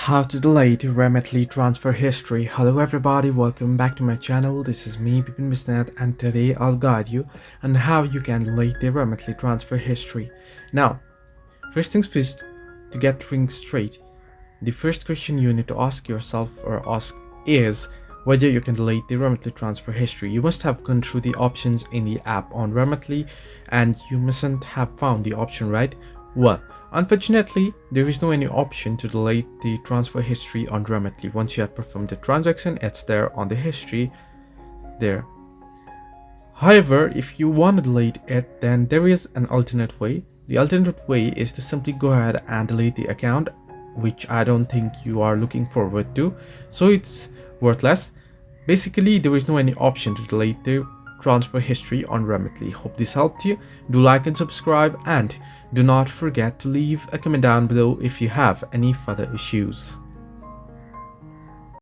How to delete Remitly transfer history. Hello everybody, welcome back to my channel. This is me Bipin Bisnath, and today I'll guide you on how you can delete the Remitly transfer history. Now, first things first, to get things straight, the first question you need to ask yourself or ask is whether you can delete the Remitly transfer history. You must have gone through the options in the app on Remitly and you mustn't have found the option, right? Well, unfortunately, there is no any option to delete the transfer history on Remitly. Once you have performed the transaction, it's there on the history there. However, if you want to delete it, then there is an alternate way. The alternate way is to simply go ahead and delete the account, which I don't think you are looking forward to, so it's worthless. Basically, there is no any option to delete the transfer history on Remitly. Hope this helped you. Do like and subscribe, and do not forget to leave a comment down below if you have any further issues.